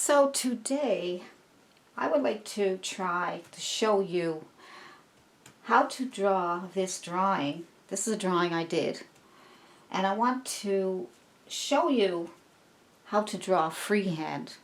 So today I would like to try to show you how to draw this drawing. This is a drawing I did, and I want to show you how to draw freehand,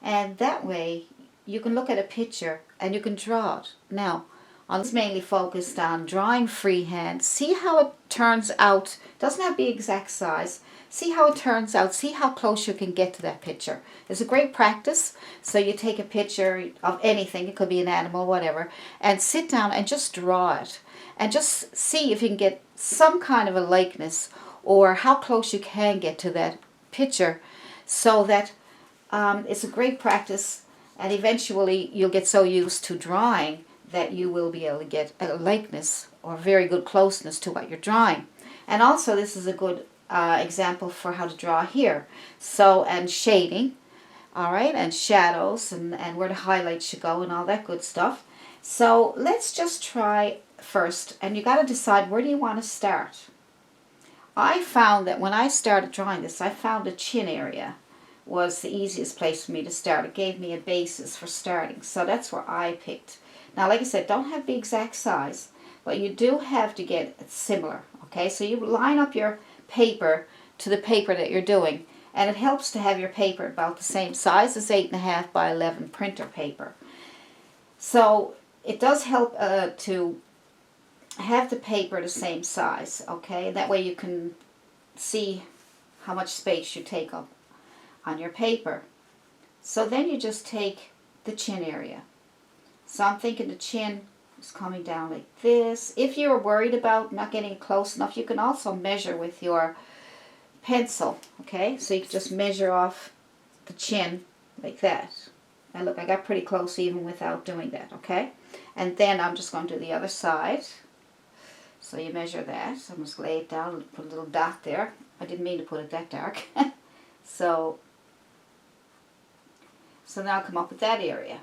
and that way you can look at a picture and you can draw it. Now, I'm mainly focused on drawing freehand. See how it turns out. Doesn't have to be exact size. See how it turns out. See how close you can get to that picture. It's a great practice. So you take a picture of anything, it could be an animal, whatever, and sit down and just draw it. And just see if you can get some kind of a likeness or how close you can get to that picture, so that it's a great practice, and eventually you'll get so used to drawing that you will be able to get a likeness or very good closeness to what you're drawing. And also this is a good example for how to draw here. So, and shading, all right, and shadows, and where the highlights should go and all that good stuff. So let's just try first, and you got to decide, where do you want to start? I found that when I started drawing this, I found the chin area was the easiest place for me to start. It gave me a basis for starting, so that's where I picked. Now, like I said, don't have the exact size, but you do have to get it similar, okay? So you line up your paper to the paper that you're doing, and it helps to have your paper about the same size as 8.5 by 11 printer paper. So it does help to have the paper the same size, okay? That way you can see how much space you take up on your paper. So then you just take the chin area. So I'm thinking the chin is coming down like this. If you're worried about not getting close enough, you can also measure with your pencil, okay? So you can just measure off the chin like that. And look, I got pretty close even without doing that, okay? And then I'm just going to do the other side. So you measure that. So I'm just lay it down and put a little dot there. I didn't mean to put it that dark. So now I'll come up with that area.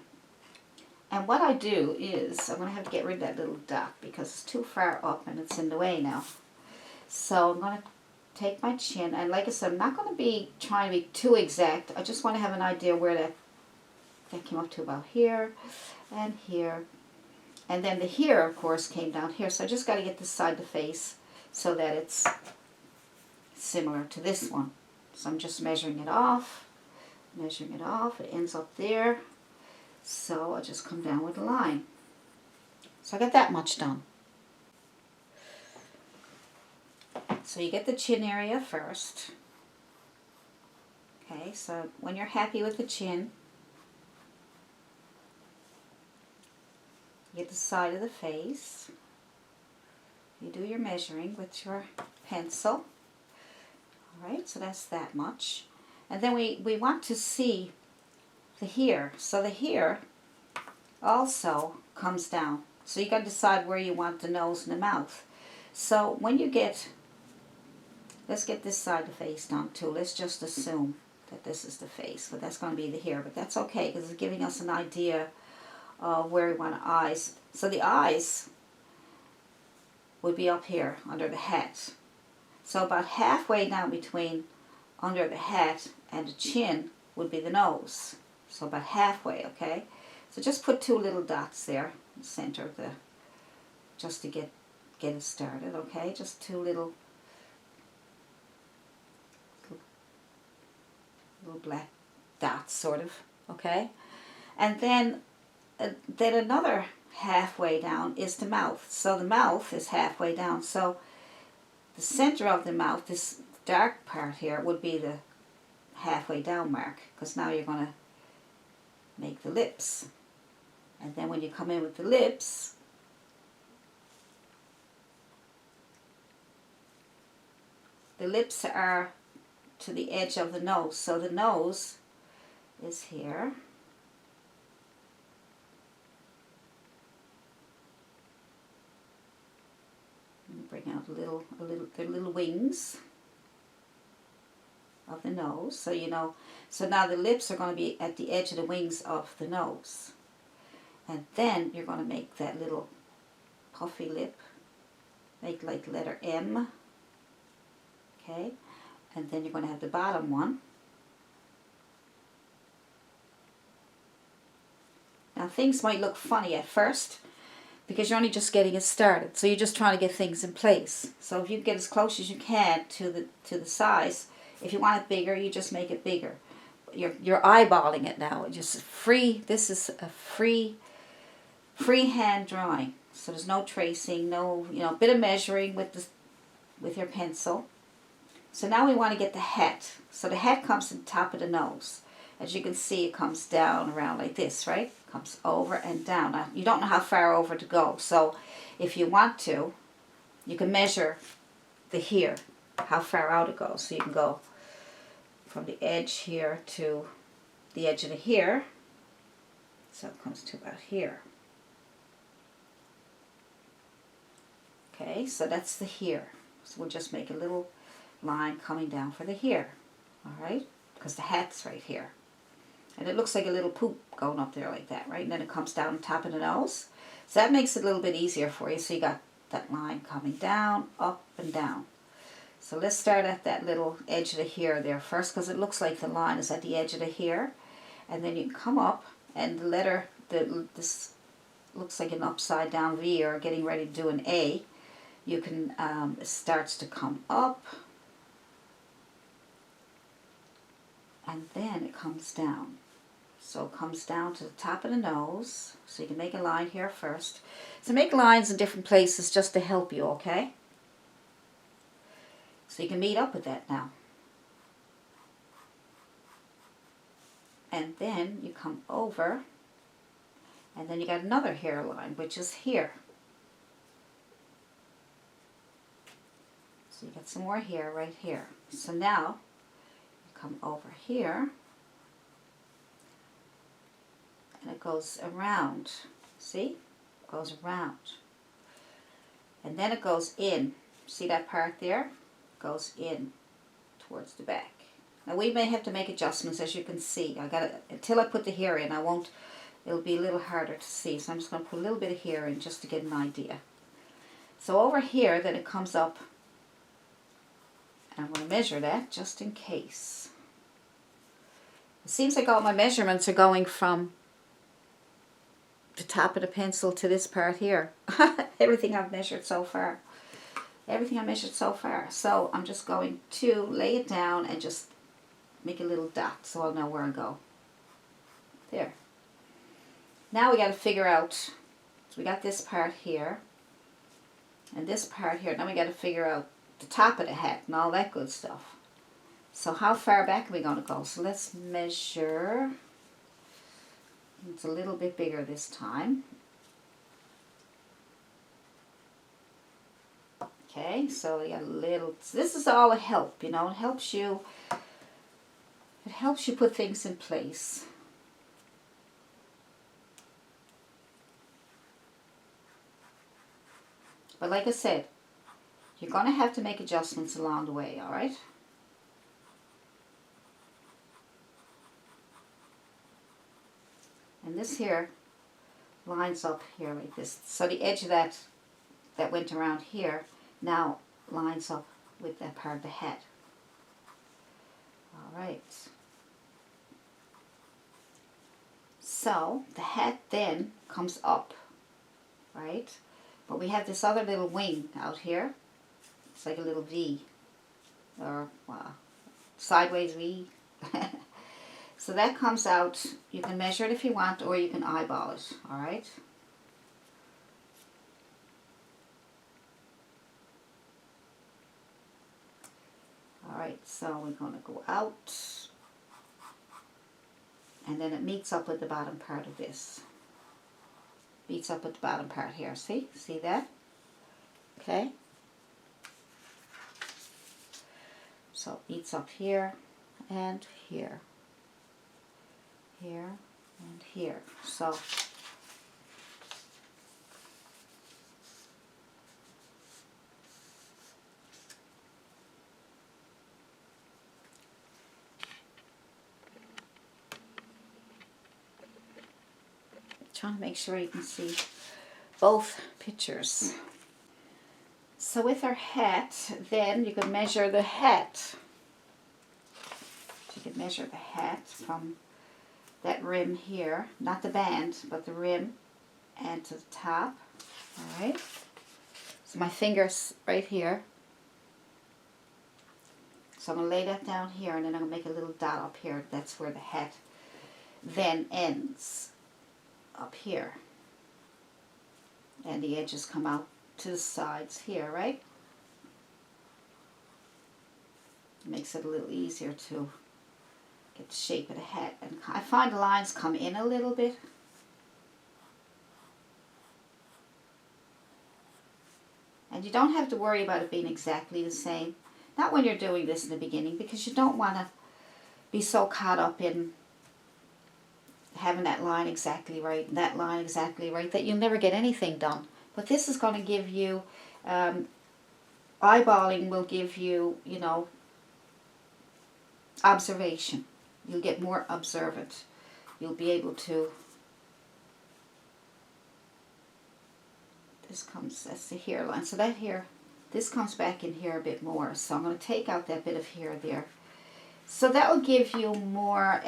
And what I do is, I'm going to have to get rid of that little dot because it's too far up and it's in the way now. So I'm going to take my chin, and like I said, I'm not going to be trying to be too exact. I just want to have an idea where that came up to, about here and here. And then the here, of course, came down here. So I just got to get this side of the face so that it's similar to this one. So I'm just measuring it off. It ends up there. So I'll just come down with a line. So I got that much done. So you get the chin area first. Okay, so when you're happy with the chin, you get the side of the face. You do your measuring with your pencil. Alright, so that's that much. And then we want to see the here. So the here also comes down. So you got to decide where you want the nose and the mouth. So when you get, let's get this side of the face done too. Let's just assume that this is the face, but that's going to be the here. But that's okay because it's giving us an idea of where we want eyes. So the eyes would be up here under the hat. So about halfway down between under the hat and the chin would be the nose. So about halfway, okay? So just put two little dots there in the center of the, just to get it started, okay? Just two little black dots, sort of, okay? And then another halfway down is the mouth. So the mouth is halfway down. So the center of the mouth, this dark part here, would be the halfway down mark, because now you're going to make the lips. And then when you come in with the lips, the lips are to the edge of the nose. So the nose is here. And bring out the little wings of the nose. So you know, so now the lips are going to be at the edge of the wings of the nose. And then you're going to make that little puffy lip, make like letter M, okay? And then you're going to have the bottom one. Now things might look funny at first because you're only just getting it started. So you're just trying to get things in place. So if you get as close as you can to the size, if you want it bigger, you just make it bigger. You're eyeballing it now. Just free. This is a freehand drawing. So there's no tracing, no bit of measuring with your pencil. So now we want to get the hat. So the hat comes on top of the nose. As you can see, it comes down around like this, right? Comes over and down. Now, you don't know how far over to go. So if you want to, you can measure the here, how far out it goes. So you can go from the edge here to the edge of the here. So it comes to about here. Okay, so that's the here. So we'll just make a little line coming down for the here. All right, because the hat's right here. And it looks like a little poop going up there like that, right? And then it comes down on top of the nose. So that makes it a little bit easier for you. So you got that line coming down, up and down. So let's start at that little edge of the here there first, because it looks like the line is at the edge of the here. And then you can come up, and the letter, this looks like an upside down V or getting ready to do an A. You can, it starts to come up. And then it comes down. So it comes down to the top of the nose. So you can make a line here first. So make lines in different places just to help you, okay? So you can meet up with that now. And then you come over. And then you got another hairline, which is here. So you got some more hair right here. So now, you come over here. And it goes around. See? It goes around. And then it goes in. See that part there? It goes in towards the back. Now we may have to make adjustments, as you can see. I got it until I put the hair in. I won't. It'll be a little harder to see. So I'm just going to put a little bit of hair in just to get an idea. So over here, then it comes up. And I'm going to measure that just in case. It seems like all my measurements are going from the top of the pencil to this part here. Everything I've measured so far. Everything I measured so far. So I'm just going to lay it down and just make a little dot so I'll know where I go. There. Now we got to figure out, so we got this part here and this part here. Now we got to figure out the top of the hat and all that good stuff. So how far back are we going to go? So let's measure. It's a little bit bigger this time. Okay, so we got a little, this is all a help, you know, it helps you put things in place. But like I said, you're going to have to make adjustments along the way, all right? And this here lines up here like this. So the edge of that went around here now lines up with that part of the hat. All right. So the hat then comes up, right? But we have this other little wing out here. It's like a little V or sideways V. So that comes out. You can measure it if you want, or you can eyeball it, all right? All right, so we're going to go out. And then it meets up with the bottom part of this. Meets up with the bottom part here, see? See that? Okay. So it meets up here and here. Here and here. So trying to make sure you can see both pictures. So with our hat, then you can measure the hat. You can measure the hat from that rim here, not the band, but the rim, and to the top. All right. So my finger's right here. So I'm going to lay that down here, and then I'm going to make a little dot up here. That's where the hat then ends, up here. And the edges come out to the sides here, right? Makes it a little easier to get the shape of the hat. And I find the lines come in a little bit. And you don't have to worry about it being exactly the same. Not when you're doing this in the beginning, because you don't want to be so caught up in having that line exactly right and that line exactly right that you'll never get anything done. But this is going to give you, eyeballing will give you, you know, observation. You'll get more observant. You'll be able to, this comes, that's the hairline. So that here, this comes back in here a bit more. So I'm going to take out that bit of hair there. So that will give you more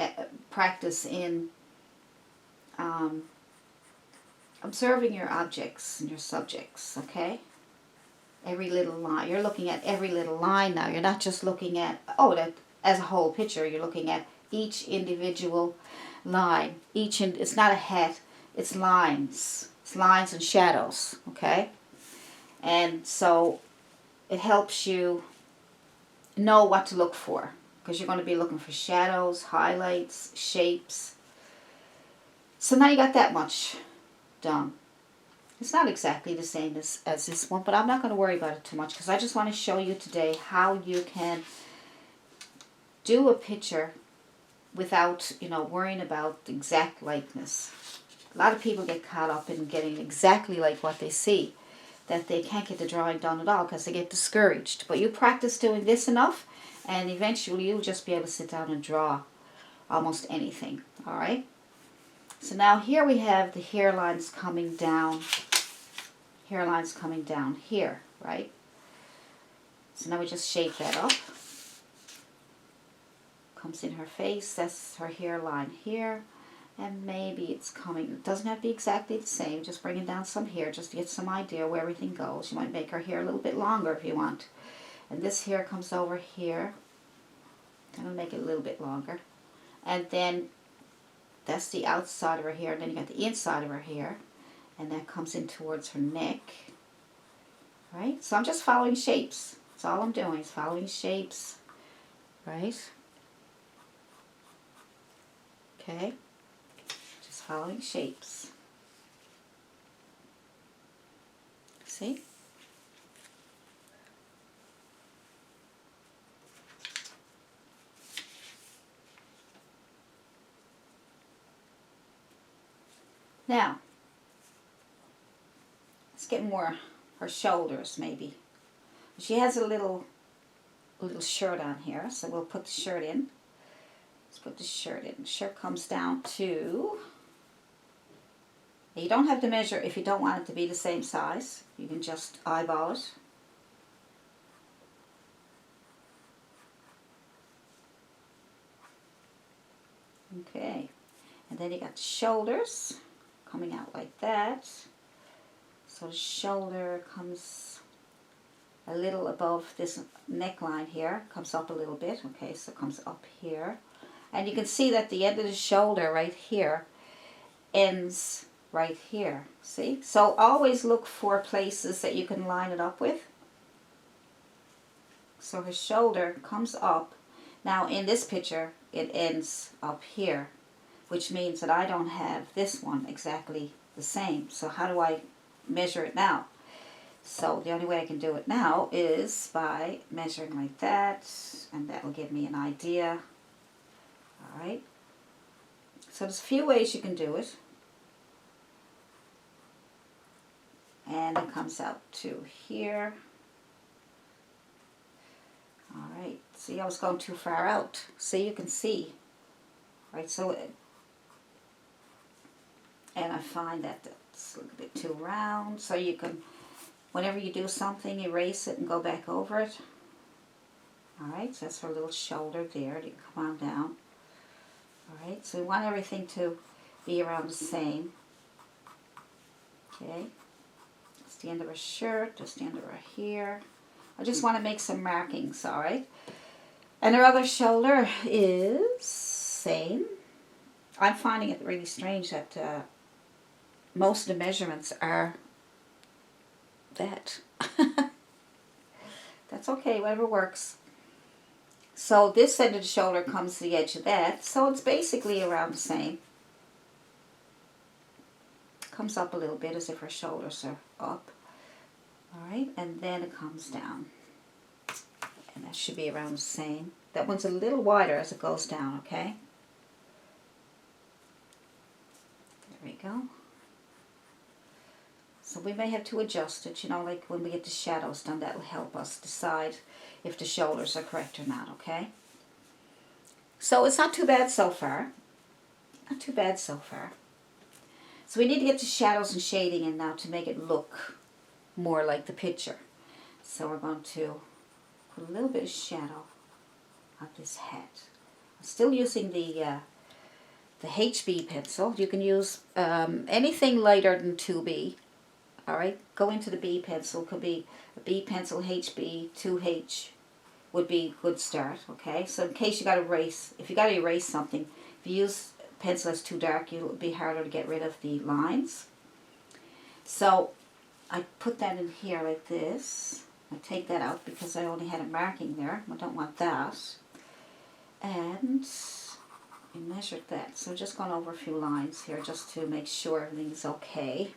practice in observing your objects and your subjects, okay? Every little line. You're looking at every little line now. You're not just looking at, oh, that as a whole picture. You're looking at each individual line. It's not a hat, it's lines. It's lines and shadows, okay? And so it helps you know what to look for, because you're going to be looking for shadows, highlights, shapes. So now you got that much done. It's not exactly the same as this one, but I'm not going to worry about it too much, because I just want to show you today how you can do a picture without, you know, worrying about exact likeness. A lot of people get caught up in getting exactly like what they see, that they can't get the drawing done at all because they get discouraged. But you practice doing this enough, and eventually you'll just be able to sit down and draw almost anything. All right? So now here we have the hairlines coming down. Hairlines coming down here, right? So now we just shape that up. Comes in her face, that's her hairline here. And maybe it's coming, it doesn't have to be exactly the same, just bringing down some hair just to get some idea where everything goes. You might make her hair a little bit longer if you want. And this hair comes over here. I'm going to make it a little bit longer. And then that's the outside of her hair. And then you got the inside of her hair. And that comes in towards her neck. Right? So I'm just following shapes. That's all I'm doing is following shapes. Right? Okay? Just following shapes. See? Now, let's get more her shoulders maybe. She has a little shirt on here, so we'll put the shirt in. Let's put the shirt in. The shirt comes down to, you don't have to measure if you don't want it to be the same size. You can just eyeball it. Okay, and then you got the shoulders coming out like that. So the shoulder comes a little above this neckline here, comes up a little bit. Okay, so it comes up here. And you can see that the end of the shoulder right here ends right here. See? So always look for places that you can line it up with. So her shoulder comes up. Now in this picture, it ends up here, which means that I don't have this one exactly the same. So how do I measure it now? So the only way I can do it now is by measuring like that, and that will give me an idea. Alright, so there's a few ways you can do it. And it comes out to here. Alright, see, I was going too far out. See, you can see. Right, so, and I find that it's a little bit too round, so you can, whenever you do something, erase it and go back over it. Alright, so that's her little shoulder there. You can come on down. Alright, so we want everything to be around the same. Okay, that's the end of her shirt, that's the end of her hair. I just want to make some markings, alright? And her other shoulder is same. I'm finding it really strange that most of the measurements are that. That's okay, whatever works. So this end of the shoulder comes to the edge of that, so it's basically around the same. Comes up a little bit as if her shoulders are up. Alright, and then it comes down. And that should be around the same. That one's a little wider as it goes down, okay? There we go. So we may have to adjust it, you know, like when we get the shadows done, that will help us decide if the shoulders are correct or not, okay? So it's not too bad so far. Not too bad so far. So we need to get the shadows and shading in now to make it look more like the picture. So we're going to put a little bit of shadow on this hat. I'm still using the HB pencil. You can use anything lighter than 2B. Alright, go into the B pencil. Could be a B pencil, HB, 2H would be a good start, okay? So in case you got to erase, if you got to erase something, if you use a pencil that's too dark, it'll be harder to get rid of the lines. So I put that in here like this. I take that out because I only had a marking there. I don't want that. And we measured that. So just going over a few lines here just to make sure everything's okay.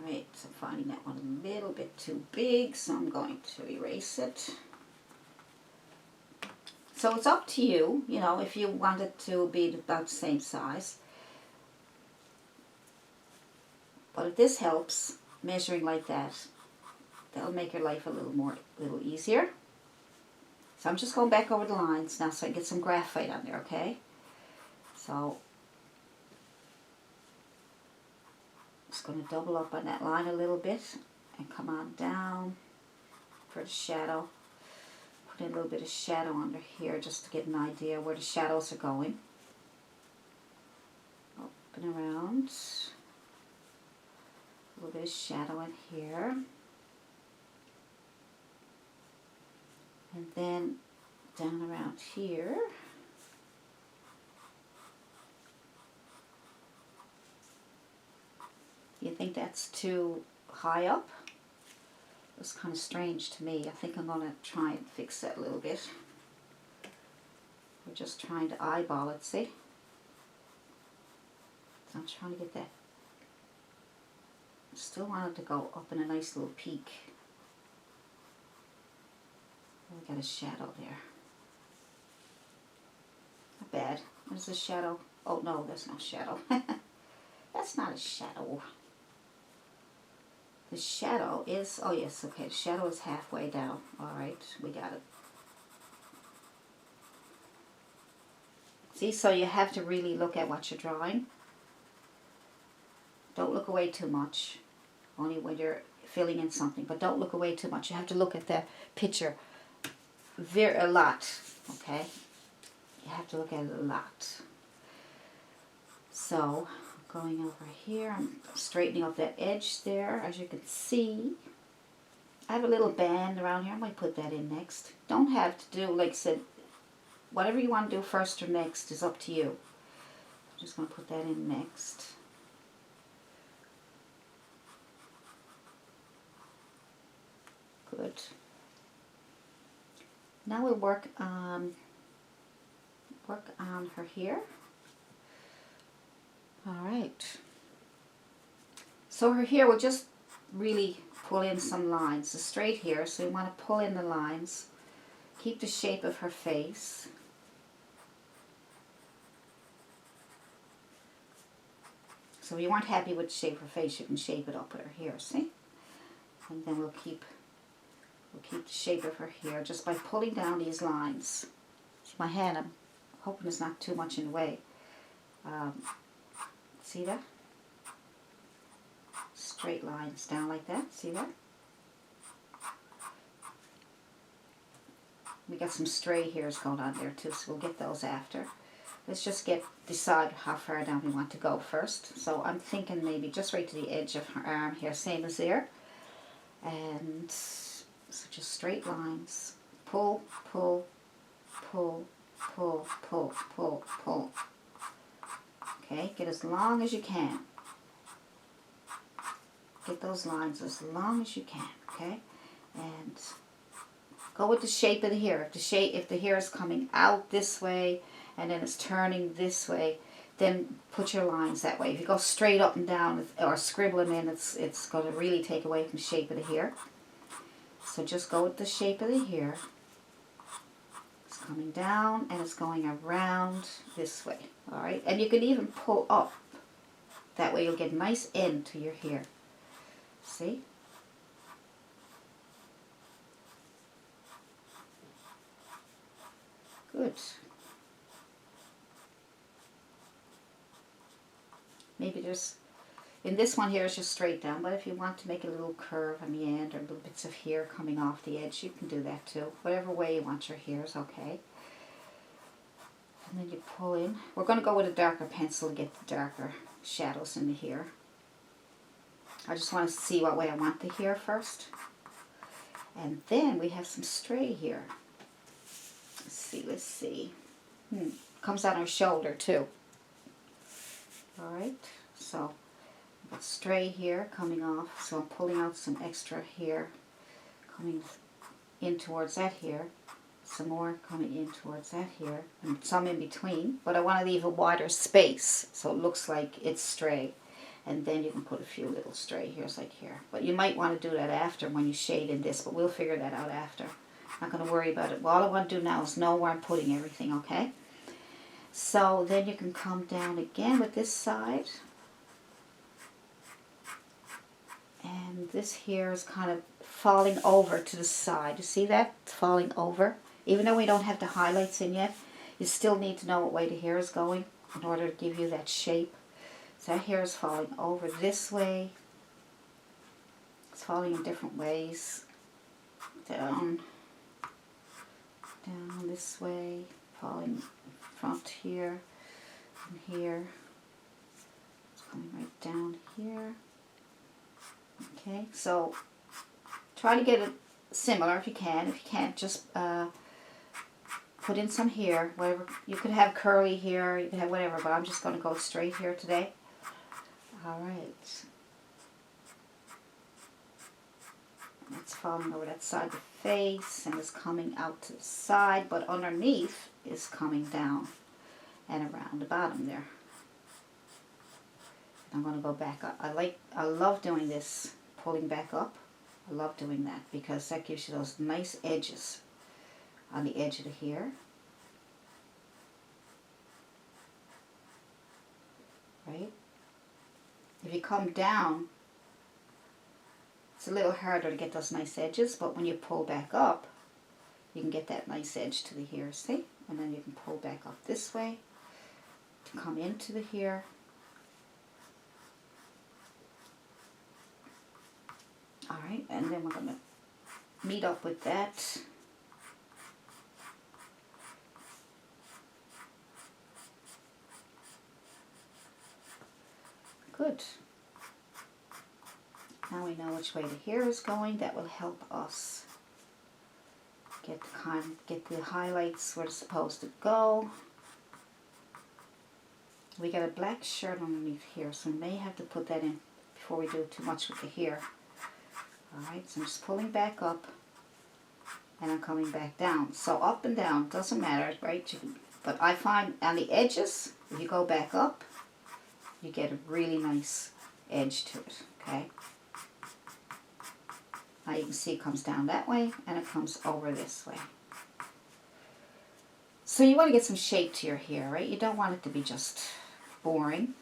Alright, so finding that one a little bit too big, so I'm going to erase it. So it's up to you, you know, if you want it to be about the same size. But if this helps, measuring like that, that'll make your life a little easier. So I'm just going back over the lines now so I can get some graphite on there, okay? So just going to double up on that line a little bit and come on down for the shadow. Put in a little bit of shadow under here just to get an idea where the shadows are going. Up and around. A little bit of shadow in here. And then down around here. You think that's too high up? It was kind of strange to me. I think I'm going to try and fix that a little bit. We're just trying to eyeball it, see? So I'm trying to get that. Still want it to go up in a nice little peak. We got a shadow there. Not bad. Where's the shadow? Oh no, that's not shadow. That's not a shadow. The shadow is, oh yes, okay, the shadow is halfway down. Alright, we got it. See, so you have to really look at what you're drawing. Don't look away too much. Only when you're filling in something, but don't look away too much. You have to look at the picture a lot, okay? You have to look at it a lot. So, going over here, I'm straightening up that edge there, as you can see. I have a little band around here. I might put that in next. Don't have to do, like I said, whatever you want to do first or next is up to you. I'm just going to put that in next. Good. Now we'll work on her here. Alright. So her hair will just really pull in some lines. It's straight here, so you want to pull in the lines. Keep the shape of her face. So if you aren't happy with the shape of her face, you can shape it up with her hair, see? And then we'll keep the shape of her hair just by pulling down these lines. See my hand, I'm hoping it's not too much in the way. See that? Straight lines down like that, see that? We got some stray hairs going on there too, so we'll get those after. Let's just decide how far down we want to go first. So I'm thinking maybe just right to the edge of her arm here, same as there. And so just straight lines. Pull, pull, pull, pull, pull, pull, pull. Okay, get as long as you can. Get those lines as long as you can, okay? And go with the shape of the hair. If the hair is coming out this way and then it's turning this way, then put your lines that way. If you go straight up and down or scribble them in, it's going to really take away from the shape of the hair. So just go with the shape of the hair. It's coming down and it's going around this way. All right, and you can even pull up. That way you'll get a nice end to your hair. See? Good. Maybe just, in this one here is just straight down, but if you want to make a little curve on the end or little bits of hair coming off the edge, you can do that too. Whatever way you want your hair is okay. And then you pull in. We're going to go with a darker pencil to get the darker shadows in the hair. I just want to see what way I want the hair first. And then we have some stray here. Let's see. Comes on our shoulder too. Alright, so I've got stray here coming off, so I'm pulling out some extra hair coming in towards that hair. Some more coming in towards that hair, and some in between, but I want to leave a wider space so it looks like it's stray. And then you can put a few little stray hairs like here. But you might want to do that after when you shade in this, but we'll figure that out after. Not going to worry about it. Well, all I want to do now is know where I'm putting everything, okay? So then you can come down again with this side. And this here is kind of falling over to the side. You see that? It's falling over. Even though we don't have the highlights in yet, you still need to know what way the hair is going in order to give you that shape. So that hair is falling over this way. It's falling in different ways. Down this way, falling front here and here. It's coming right down here. Okay, so try to get it similar if you can. If you can't, just put in some hair, whatever. You could have curly hair, you could have whatever, but I'm just going to go straight here today. All right. It's falling over that side of the face and is coming out to the side, but underneath is coming down and around the bottom there. I'm going to go back up. I love doing this, pulling back up. I love doing that because that gives you those nice edges on the edge of the hair. Right? If you come down, it's a little harder to get those nice edges, but when you pull back up, you can get that nice edge to the hair, see? And then you can pull back up this way to come into the hair. Alright, and then we're going to meet up with that. Good. Now we know which way the hair is going. That will help us get the highlights where it's supposed to go. We got a black shirt underneath here, so we may have to put that in before we do too much with the hair. Alright, so I'm just pulling back up and I'm coming back down. So up and down, doesn't matter, right? But I find on the edges, if you go back up, you get a really nice edge to it, okay? Now you can see it comes down that way and it comes over this way. So you want to get some shape to your hair, right? You don't want it to be just boring. You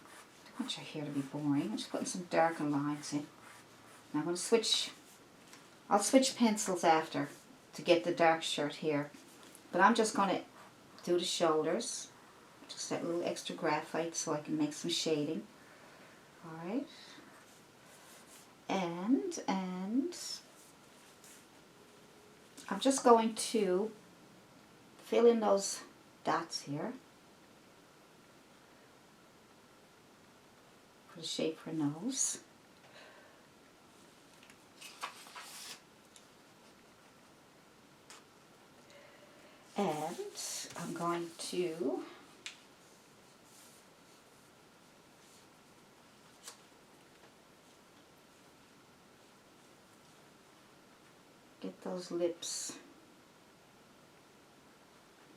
don't want your hair to be boring. I'm just putting some darker lines in. Now I'm going to switch. I'll switch pencils after to get the dark shirt here. But I'm just going to do the shoulders. Just that little extra graphite so I can make some shading. Alright. And I'm just going to fill in those dots here. Put a shape for a nose. And I'm going to get those lips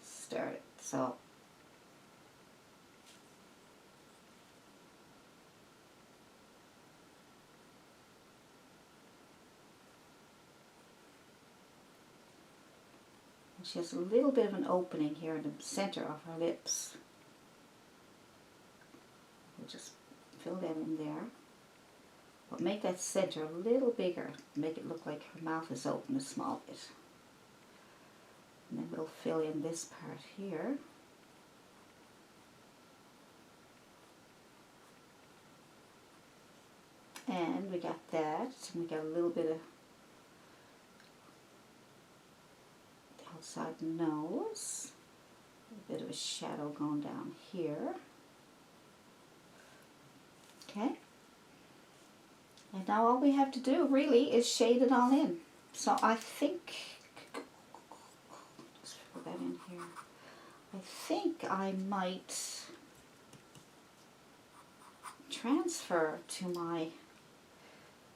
started. So she has a little bit of an opening here in the center of her lips. We'll just fill that in there. But make that center a little bigger. Make it look like her mouth is open a small bit. And then we'll fill in this part here. And we got that. And we got a little bit of outside the nose, a bit of a shadow going down here. Okay, and now all we have to do really is shade it all in. So I think, just fill that in here, I think I might transfer to my,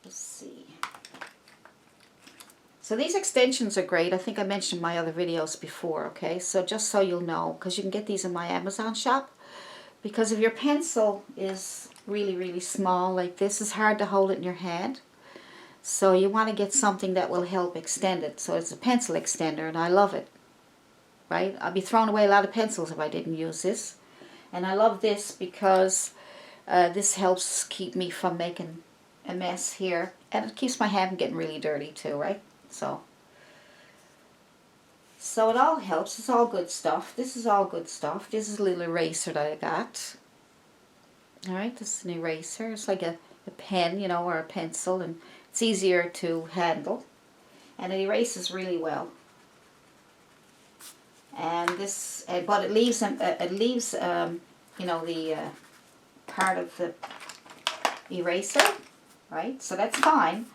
let's see. So these extensions are great. I think I mentioned in my other videos before, okay? So just so you'll know, because you can get these in my Amazon shop. Because if your pencil is really, really small like this, it's hard to hold it in your hand. So you want to get something that will help extend it. So it's a pencil extender, and I love it, right? I'd be throwing away a lot of pencils if I didn't use this. And I love this because this helps keep me from making a mess here. And it keeps my hand from getting really dirty too, right? So it all helps. It's all good stuff. This is all good stuff. This is a little eraser that I got. Alright, this is an eraser. It's like a pen, you know, or a pencil, and it's easier to handle. And it erases really well. And this, but it leaves you know, the part of the eraser, right? So that's fine.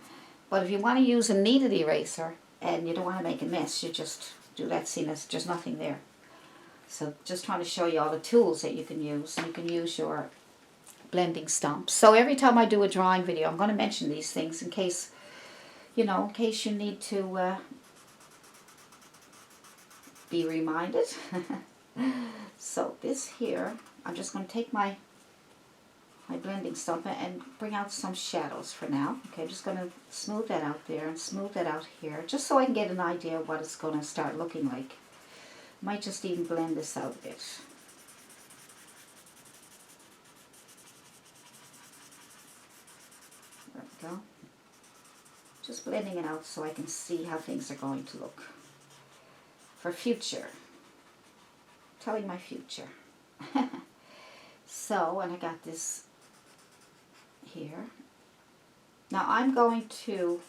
But if you want to use a kneaded eraser and you don't want to make a mess, you just do that. See, there's just nothing there. So just trying to show you all the tools that you can use. And you can use your blending stumps. So every time I do a drawing video, I'm going to mention these things in case, you know, in case you need to be reminded. So this here, I'm just going to take my blending stump and bring out some shadows for now. Okay, I'm just going to smooth that out there and smooth that out here, just so I can get an idea of what it's going to start looking like. Might just even blend this out a bit. There we go. Just blending it out so I can see how things are going to look for future. Telling my future. So, and I got this here. Now I'm going to,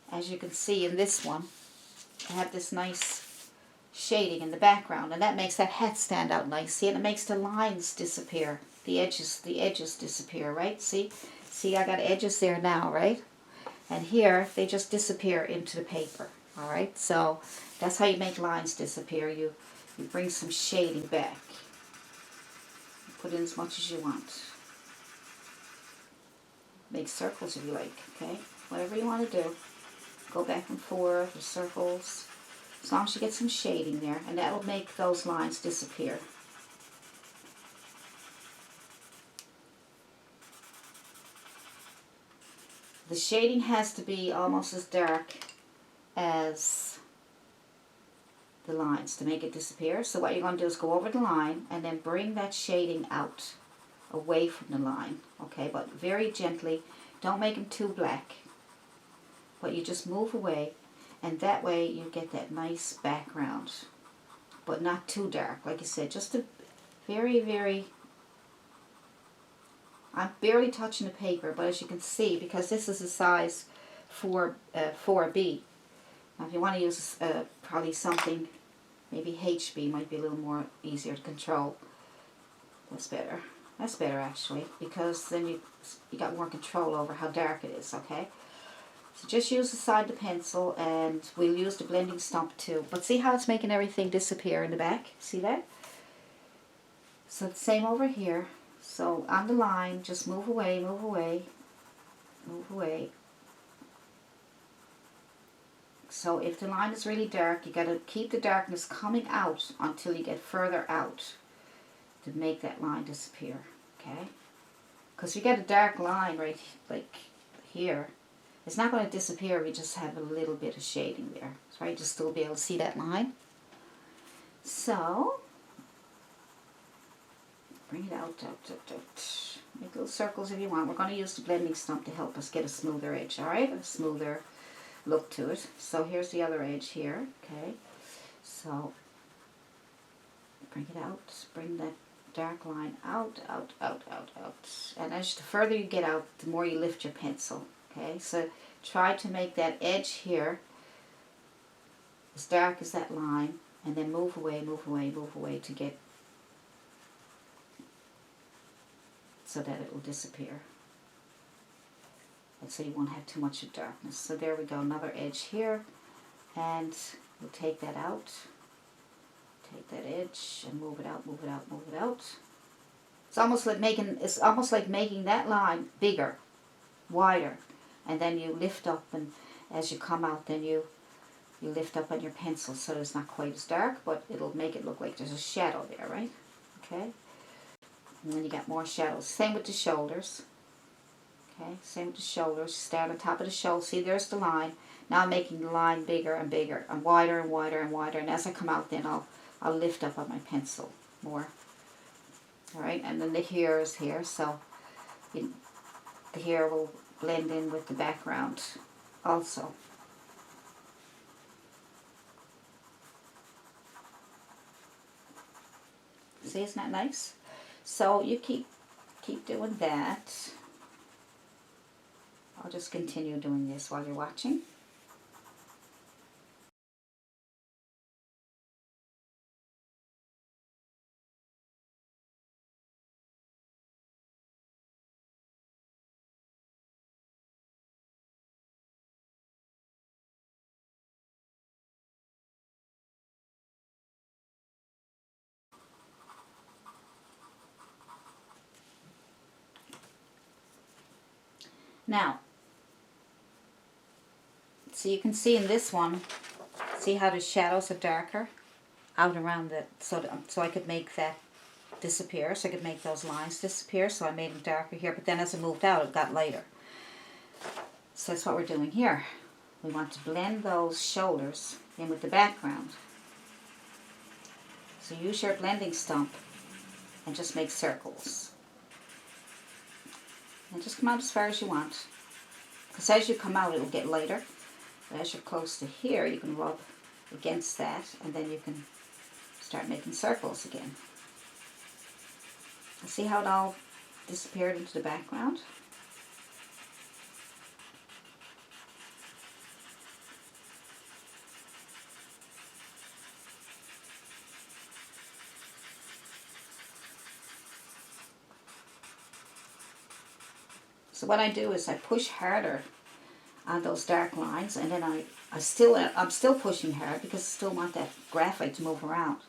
as you can see in this one, I have this nice shading in the background, and that makes that hat stand out nicely, and it makes the lines disappear, the edges disappear, right? See, I got edges there now, right? And here they just disappear into the paper. All right, so that's how you make lines disappear. You bring some shading back. Put in as much as you want. Make circles if you like, okay? Whatever you want to do. Go back and forth, the circles. As long as you get some shading there, and that will make those lines disappear. The shading has to be almost as dark as the lines to make it disappear. So what you're going to do is go over the line and then bring that shading out away from the line, okay, but very gently. Don't make them too black, but you just move away, and that way you get that nice background, but not too dark. Like I said, just a very, very, I'm barely touching the paper, but as you can see, because this is a size 4B. Now if you want to use probably something Maybe HB might be a little more easier to control. That's better. That's better actually, because then you got more control over how dark it is, okay? So just use the side of the pencil, and we'll use the blending stump too. But see how it's making everything disappear in the back? See that? So the same over here. So on the line, just move away, move away, move away. So if the line is really dark, you got to keep the darkness coming out until you get further out to make that line disappear, okay? Because you get a dark line right like here, it's not going to disappear if you just have a little bit of shading there. So right, just still be able to see that line. So bring it out, Make little circles if you want. We're going to use the blending stump to help us get a smoother edge, alright? A smoother look to it. So here's the other edge here, okay? So bring it out, bring that dark line out, out, out, out, out. And as the further you get out, the more you lift your pencil, okay? So try to make that edge here as dark as that line, and then move away, move away, move away to get so that it will disappear. And so you won't have too much of darkness. So there we go, another edge here, and we'll take that out. Take that edge and move it out, move it out, move it out. It's almost like making that line bigger, wider, and then you lift up, and as you come out, then you lift up on your pencil so it's not quite as dark, but it'll make it look like there's a shadow there, right? Okay. And then you got more shadows. Same with the shoulders. Okay, same with the shoulders. Start on top of the shoulder. See, there's the line. Now I'm making the line bigger and bigger, and wider and wider and wider. And as I come out, then I'll lift up on my pencil more. All right, and then the hair is here, so the hair will blend in with the background also. See, isn't that nice? So you keep doing that. I'll just continue doing this while you're watching. Now, so you can see in this one, see how the shadows are darker out around it, so I could make that disappear, so I could make those lines disappear, so I made them darker here, but then as I moved out, it got lighter. So that's what we're doing here. We want to blend those shoulders in with the background. So use your blending stump and just make circles. And just come out as far as you want. Because as you come out, it will get lighter. But as you're close to here, you can rub against that, and then you can start making circles again. See how it all disappeared into the background? So what I do is I push harder on those dark lines, and then I'm still pushing hard because I still want that graphite to move around.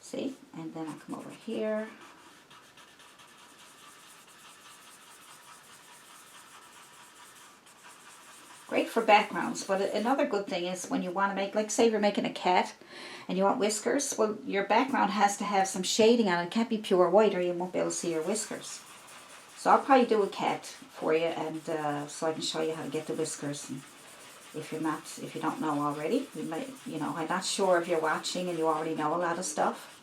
See? And then I come over here. Great for backgrounds, but another good thing is when you want to make, like say you're making a cat and you want whiskers, well, your background has to have some shading on it. It can't be pure white or you won't be able to see your whiskers. So I'll probably do a cat for you, and so I can show you how to get the whiskers. And if you don't know already, you might, I'm not sure if you're watching and you already know a lot of stuff.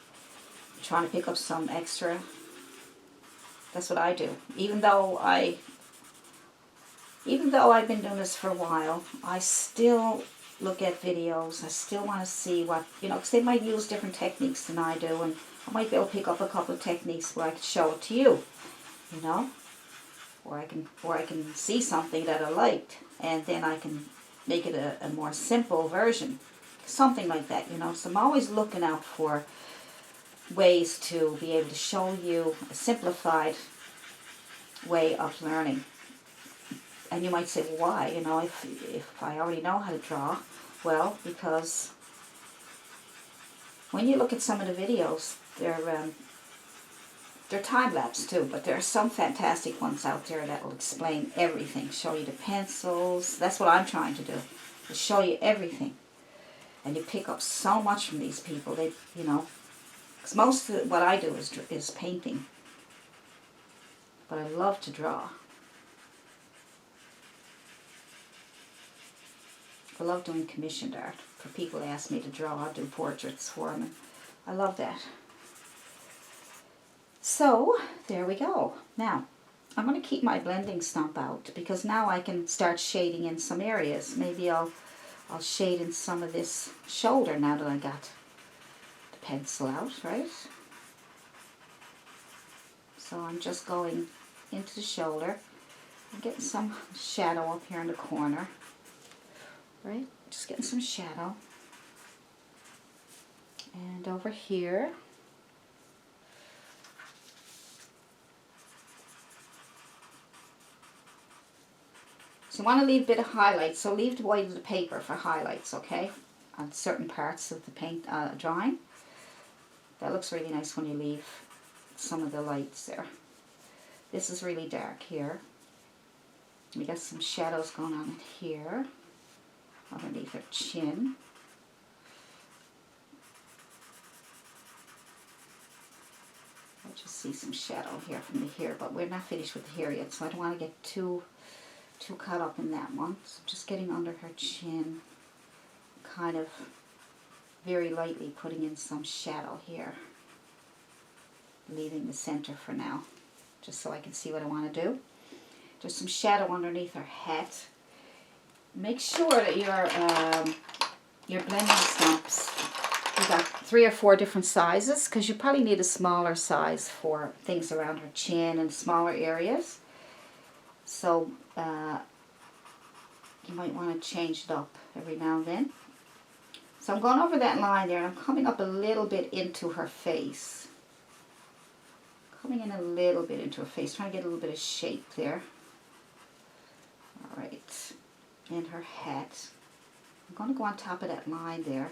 You're trying to pick up some extra. That's what I do. Even though I've been doing this for a while, I still look at videos. I still want to see what, because they might use different techniques than I do, and I might be able to pick up a couple of techniques where I can show it to you. Or I can see something that I liked, and then I can make it a more simple version. something like that, you know. So I'm always looking out for ways to be able to show you a simplified way of learning. And you might say, why? You know, if I already know how to draw, well, because when you look at some of the videos, they're time-lapse too, but there are some fantastic ones out there that will explain everything, show you the pencils. That's what I'm trying to do, to show you everything. And you pick up so much from these people. They, you know, because most of what I do is painting. But I love to draw. I love doing commissioned art. For people who ask me to draw, I'll do portraits for them. And I love that. So, there we go. Now, I'm going to keep my blending stump out because now I can start shading in some areas. Maybe I'll shade in some of this shoulder now that I got the pencil out, right? So I'm just going into the shoulder. I'm getting some shadow up here in the corner, right? Just getting some shadow. And over here. So you want to leave a bit of highlights, so leave the white of the paper for highlights, okay? On certain parts of the paint drawing. That looks really nice when you leave some of the lights there. This is really dark here. We got some shadows going on here, underneath her chin. I just see some shadow here from the hair, but we're not finished with the hair yet, so I don't want to get too caught up in that one. So just getting under her chin, kind of very lightly putting in some shadow here, leaving the center for now, just so I can see what I want to do. There's some shadow underneath her hat. Make sure that your blending stumps, you got 3 or 4 different sizes, because you probably need a smaller size for things around her chin and smaller areas. So you might want to change it up every now and then. So I'm going over that line there, and I'm coming up a little bit into her face. Coming in a little bit into her face, trying to get a little bit of shape there. Alright, and her hat. I'm going to go on top of that line there.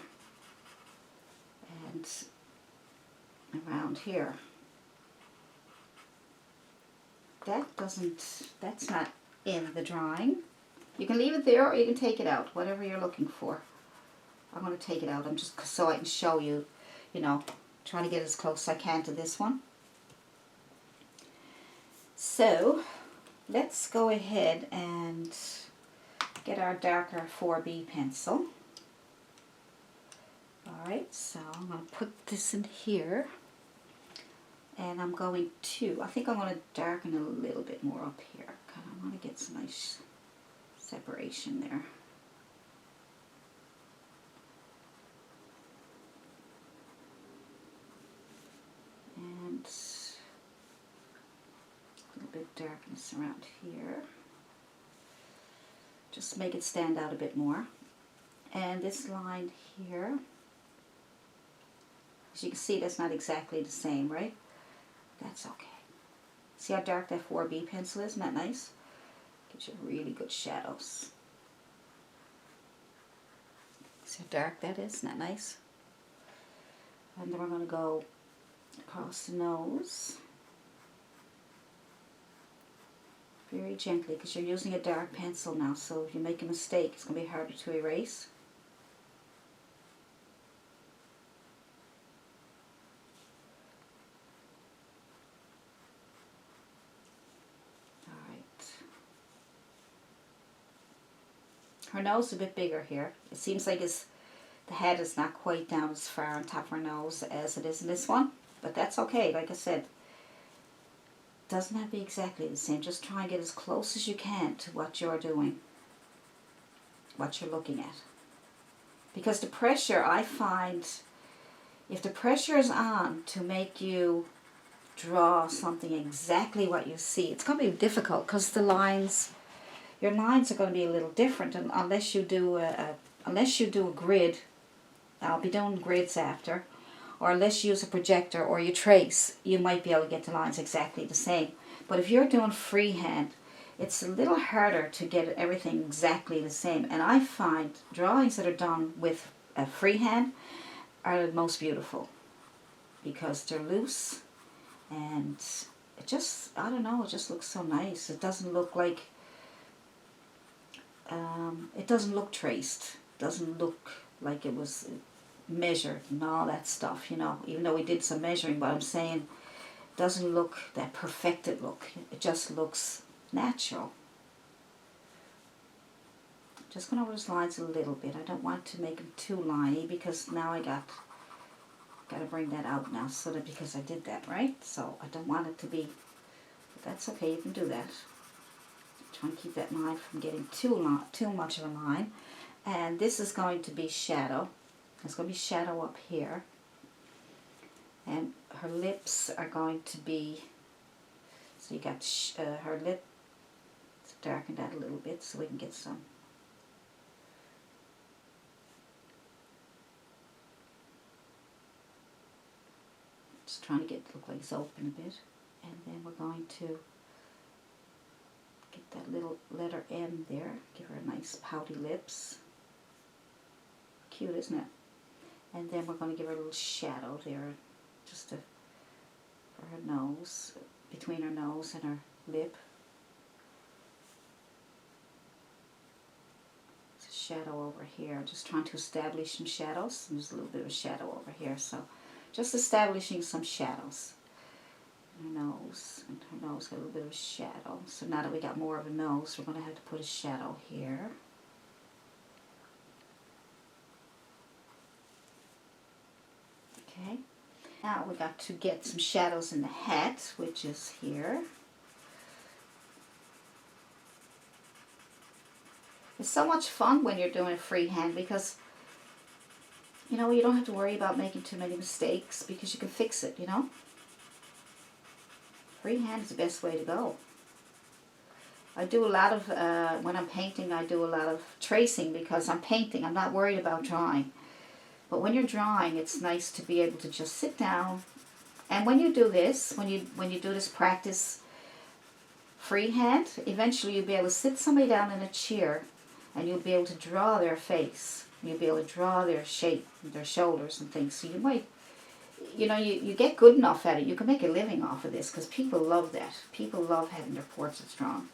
And around here. That's not in the drawing. You can leave it there or you can take it out, whatever you're looking for. I'm going to take it out. I'm just so I can show you, you know, trying to get as close as I can to this one. So, let's go ahead and get our darker 4B pencil. Alright, so I'm going to put this in here. And I'm going to, I think I'm going to darken a little bit more up here. I want to get some nice separation there. And a little bit of darkness around here. Just make it stand out a bit more. And this line here, as you can see, that's not exactly the same, right? That's okay. See how dark that 4B pencil is? Isn't that nice? Gives you really good shadows. See how dark that is? Isn't that nice? And then we're going to go across the nose. Very gently, because you're using a dark pencil now, so if you make a mistake, it's going to be harder to erase. Her nose is a bit bigger here. It seems like the head is not quite down as far on top of her nose as it is in this one. But that's okay. Like I said, doesn't have to be exactly the same. Just try and get as close as you can to what you're doing, what you're looking at. Because the pressure, I find, if the pressure is on to make you draw something exactly what you see, it's going to be difficult because the lines... Your lines are going to be a little different unless you do a grid I'll be doing grids after, or unless you use a projector or you trace, you might be able to get the lines exactly the same. But if you're doing freehand, it's a little harder to get everything exactly the same. And I find drawings that are done with a freehand are the most beautiful because they're loose and it just, I don't know, it just looks so nice. It doesn't look like, it doesn't look traced. It doesn't look like it was measured and all that stuff, you know, even though we did some measuring, but I'm saying it doesn't look that perfected look. It just looks natural. Just going over those lines a little bit. I don't want to make them too liney because now I got to bring that out now, so that because I did that, right? So I don't want it to be, but that's okay, you can do that. Try and keep that line from getting too much of a line. And this is going to be shadow. There's going to be shadow up here. And her lips are going to be, so you got her lip, let's darken that a little bit so we can get some. Just trying to get it look like it's open a bit. And then we're going to get that little letter M there. Give her a nice pouty lips. Cute, isn't it? And then we're going to give her a little shadow there, just for her nose, between her nose and her lip. It's a shadow over here. Just trying to establish some shadows. There's a little bit of a shadow over here, so just establishing some shadows. Her nose, and her nose got a little bit of a shadow. So now that we got more of a nose, we're going to have to put a shadow here. Okay. Now we got to get some shadows in the hat, which is here. It's so much fun when you're doing a freehand because, you know, you don't have to worry about making too many mistakes because you can fix it, you know. Freehand is the best way to go. I do a lot of, when I'm painting, I do a lot of tracing because I'm painting. I'm not worried about drawing. But when you're drawing, it's nice to be able to just sit down. And when you do this, when you do this practice freehand, eventually you'll be able to sit somebody down in a chair and you'll be able to draw their face. You'll be able to draw their shape, their shoulders and things. So you might, you know, you get good enough at it, you can make a living off of this because people love that. People love having their portraits drawn,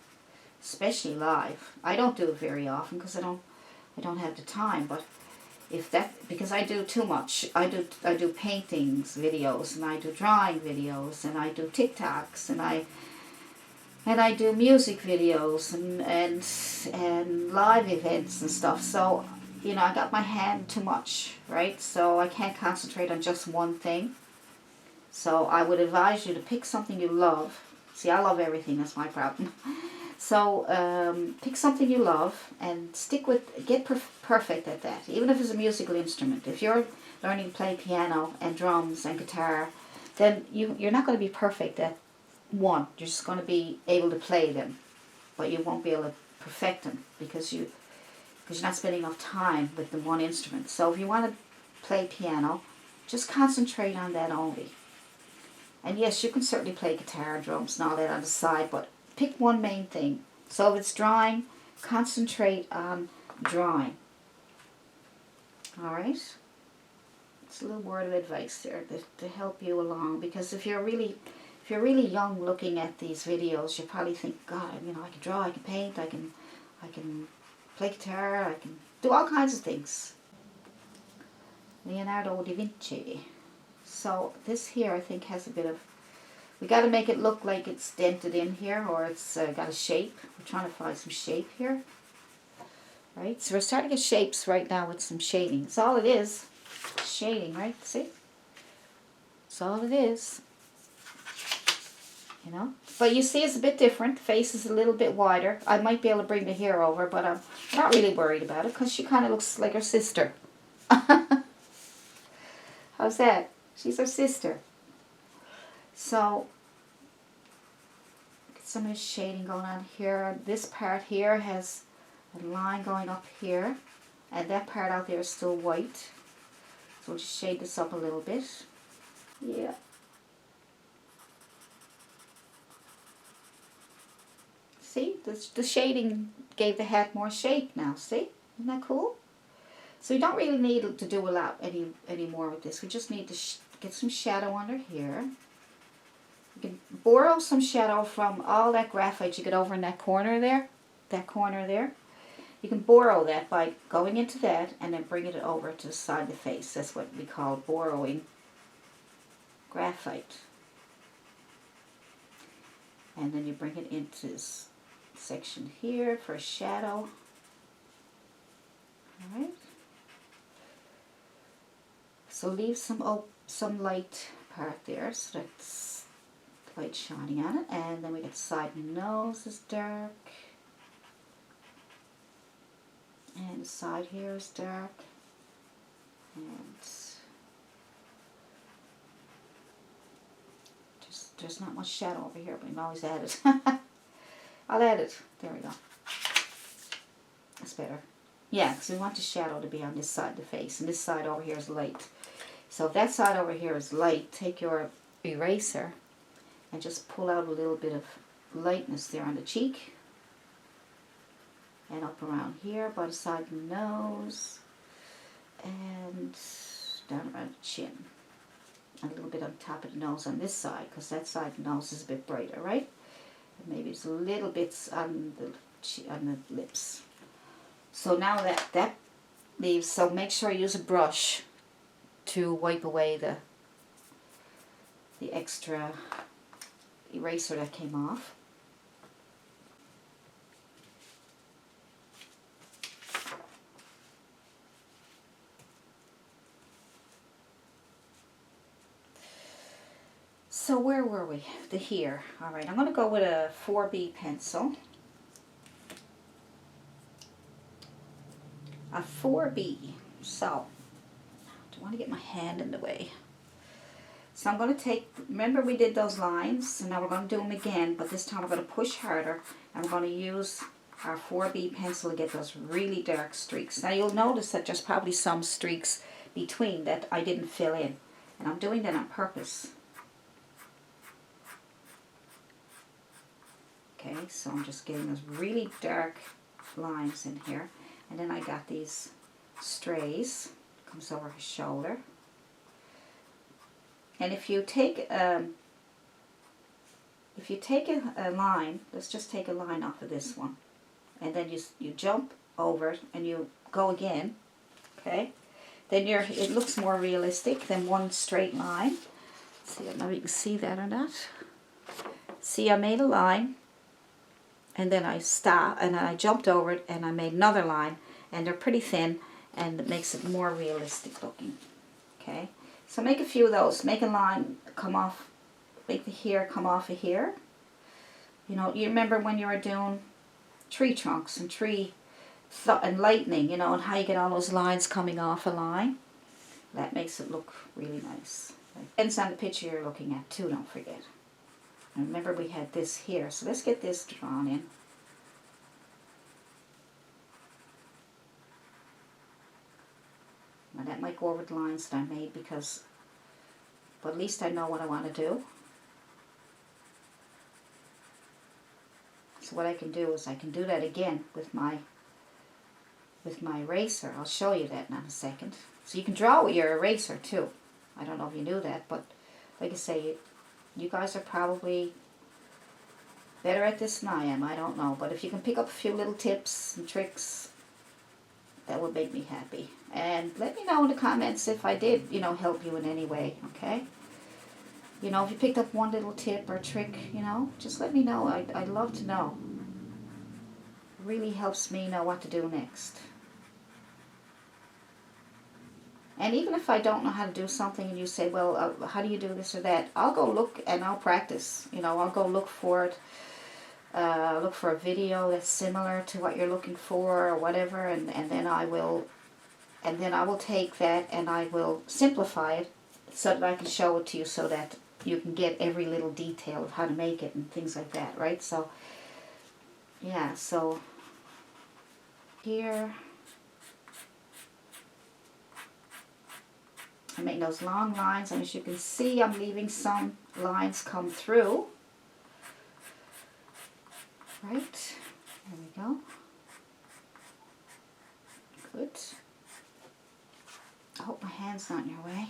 especially live. I don't do it very often because I don't have the time, but if that, because I do too much. I do paintings videos, and I do drawing videos, and I do TikToks, and I do music videos and live events and stuff. So, you know, I got my hand too much, right? So I can't concentrate on just one thing. So I would advise you to pick something you love. See, I love everything, that's my problem. So pick something you love and stick with, get perfect at that, even if it's a musical instrument. If you're learning to play piano and drums and guitar, then you're not going to be perfect at one. You're just going to be able to play them, but you won't be able to perfect them because you're not spending enough time with the one instrument. So if you want to play piano, just concentrate on that only. And yes, you can certainly play guitar, drums, and all that on the side, but pick one main thing. So if it's drawing, concentrate on drawing. All right? It's a little word of advice there to help you along, because if you're really young looking at these videos, you probably think, God, you know, I can draw, I can paint, I can play guitar, I can do all kinds of things. Leonardo da Vinci. So this here, I think, has a bit of, we got to make it look like it's dented in here, or it's got a shape. We're trying to find some shape here. Right? So we're starting to get shapes right now with some shading. That's all it is. Shading, right? See? That's all it is. You know? But you see it's a bit different. The face is a little bit wider. I might be able to bring the hair over, but I'm not really worried about it because she kind of looks like her sister. How's that? She's her sister. So, get some of this shading going on here. This part here has a line going up here, and that part out there is still white. we'll just shade this up a little bit. Yeah. See, the shading gave the hat more shape now, see? Isn't that cool? So you don't really need to do a lot any more with this. We just need to get some shadow under here. You can borrow some shadow from all that graphite you get over in that corner there. You can borrow that by going into that and then bringing it over to the side of the face. That's what we call borrowing graphite. And then you bring it into this section here for a shadow. Alright. So leave some light part there so that's light shining on it. And then we get the side of the nose is dark. And the side here is dark. And there's not much shadow over here, but you can always add it. I'll add it. There we go. That's better. Yeah, because we want the shadow to be on this side of the face, and this side over here is light. So if that side over here is light, take your eraser and just pull out a little bit of lightness there on the cheek. And up around here by the side of the nose. And down around the chin. A little bit on top of the nose on this side, because that side of the nose is a bit brighter, right? And maybe it's a little bits on the lips. So now that leaves, so make sure you use a brush to wipe away the extra eraser that came off. So where were we? Here. Alright, I'm going to go with a 4B pencil. A 4B. So, I don't want to get my hand in the way. So I'm going to take, remember we did those lines, and now we're going to do them again, but this time we're going to push harder, and we're going to use our 4B pencil to get those really dark streaks. Now you'll notice that there's probably some streaks between that I didn't fill in, and I'm doing that on purpose. Okay, so I'm just getting those really dark lines in here. And then I got these strays, comes over his shoulder. And if you take a line, let's just take a line off of this one. And then you jump over it and you go again, okay? Then it looks more realistic than one straight line. Let's see, I don't know if you can see that or not. See, I made a line. And then I stopped, and then I jumped over it, and I made another line, and they're pretty thin, and it makes it more realistic looking. Okay, so make a few of those. Make a line come off, make the hair come off of here. You know, you remember when you were doing tree trunks and and lightning, you know, and how you get all those lines coming off a line. That makes it look really nice. Depends on the picture you're looking at too, don't forget. And remember we had this here, so let's get this drawn in. Now that might go over the lines that I made but at least I know what I want to do. So what I can do is I can do that again with my eraser. I'll show you that in a second. So you can draw with your eraser too. I don't know if you knew that, but like I say, you guys are probably better at this than I am. I don't know. But if you can pick up a few little tips and tricks, that would make me happy. And let me know in the comments if I did, you know, help you in any way, okay? You know, if you picked up one little tip or trick, you know, just let me know. I'd love to know. It really helps me know what to do next. And even if I don't know how to do something and you say, well, how do you do this or that, I'll go look and I'll practice. You know, I'll go look for it, look for a video that's similar to what you're looking for or whatever, and then I will take that and I will simplify it so that I can show it to you so that you can get every little detail of how to make it and things like that, right? So, yeah, so here... I'm making those long lines, and as you can see, I'm leaving some lines come through. Right, there we go. Good. I hope my hand's not in your way.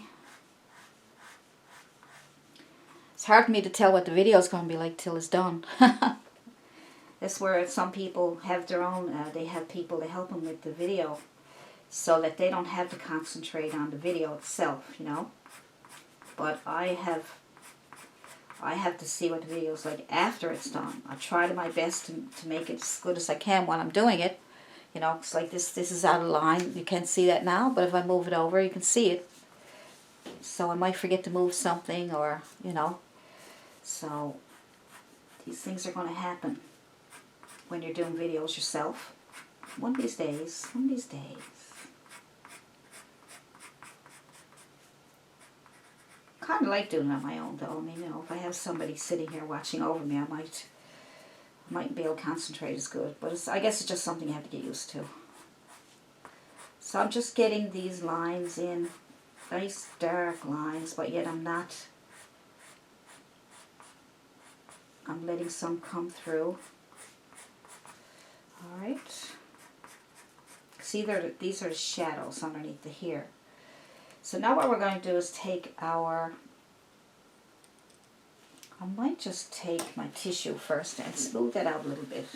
It's hard for me to tell what the video is going to be like till it's done. That's where some people have their own, they have people to help them with the video so that they don't have to concentrate on the video itself, you know. But I have to see what the video is like after it's done. I try to my best to make it as good as I can while I'm doing it. You know, it's like this is out of line. You can't see that now, but if I move it over, you can see it. So I might forget to move something, or, you know. So these things are going to happen when you're doing videos yourself. One of these days, one of these days. Kind of like doing it on my own, though. I mean, you know, if I have somebody sitting here watching over me, I might be able to concentrate as good. But I guess it's just something you have to get used to. So I'm just getting these lines in, nice dark lines, but yet I'm letting some come through. Alright. See, these are the shadows underneath the hair. So now what we're going to do is take I might just take my tissue first and smooth that out a little bit.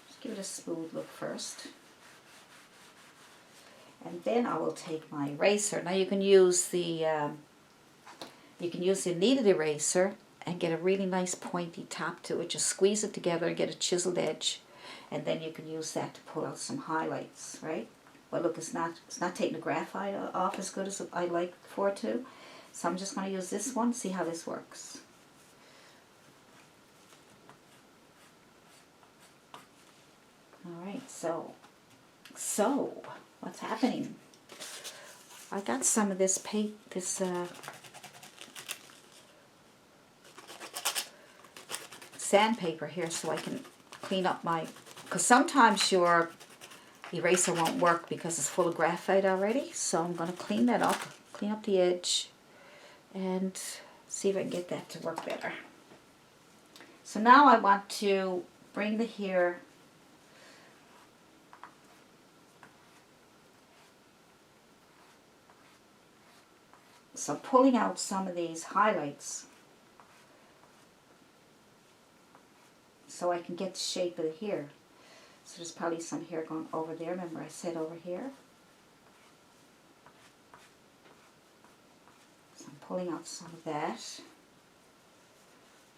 Just give it a smooth look first. And then I will take my eraser. Now you can use the kneaded eraser and get a really nice pointy top to it. Just squeeze it together and get a chiseled edge. And then you can use that to pull out some highlights, right? But look, it's not taking the graphite off as good as I like for it to. So I'm just going to use this one, see how this works. Alright, so what's happening? I got some of this sandpaper here so I can clean up because sometimes your eraser won't work because it's full of graphite already. So I'm going to clean up the edge and see if I can get that to work better. So now I want to bring the hair so I'm pulling out some of these highlights so I can get the shape of the hair. So there's probably some hair going over there. Remember I said over here. So I'm pulling out some of that.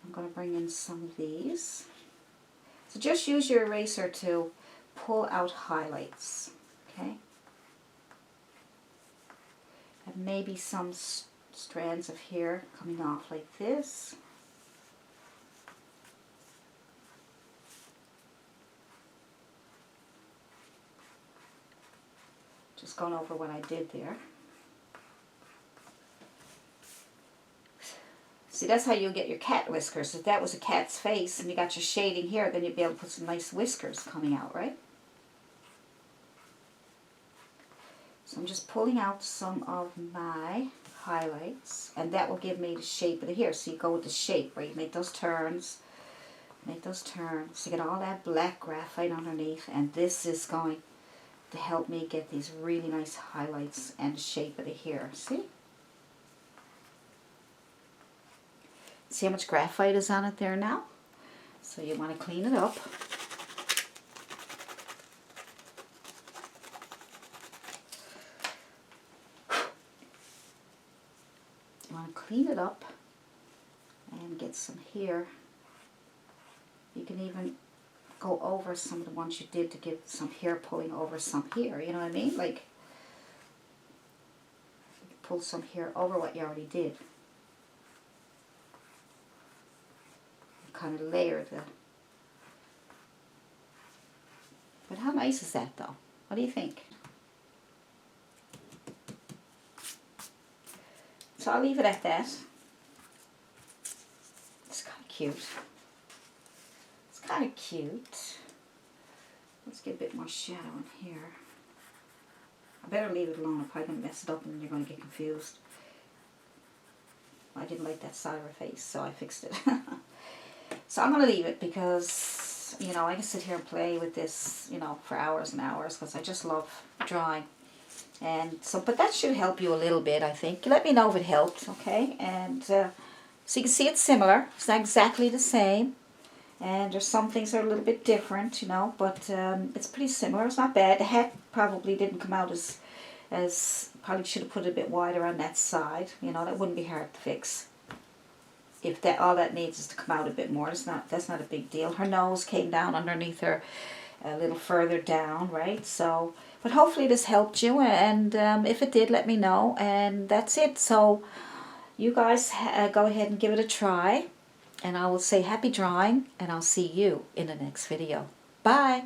I'm going to bring in some of these. So just use your eraser to pull out highlights. Okay? And maybe some strands of hair coming off like this. Just going over what I did there. See, that's how you get your cat whiskers. If that was a cat's face and you got your shading here, then you'd be able to put some nice whiskers coming out, right? So I'm just pulling out some of my highlights, and that will give me the shape of the hair. So you go with the shape, where you make those turns, so you get all that black graphite underneath, and this is going to help me get these really nice highlights and shape of the hair. See? See how much graphite is on it there now? So you want to clean it up. You want to clean it up and get some hair. You can even go over some of the ones you did to get some hair pulling over some hair, you know what I mean? Like, pull some hair over what you already did. Kind of layer the... But how nice is that, though? What do you think? So I'll leave it at that. It's kind of cute. It's kind of cute. Let's get a bit more shadow in here. I better leave it alone. I'm probably going to mess it up and you're going to get confused. I didn't like that side of her face, so I fixed it. So I'm going to leave it because, you know, I can sit here and play with this, you know, for hours and hours because I just love drawing. And so, but that should help you a little bit, I think. Let me know if it helped, okay? And so you can see it's similar. It's not exactly the same. And there's some things that are a little bit different, you know, but it's pretty similar. It's not bad. The head probably didn't come out as probably should have put it a bit wider on that side. You know, that wouldn't be hard to fix. If that all that needs is to come out a bit more, that's not a big deal. Her nose came down underneath her a little further down, right? So, but hopefully this helped you, and if it did, let me know. And that's it. So you guys go ahead and give it a try, and I will say happy drawing, and I'll see you in the next video. Bye.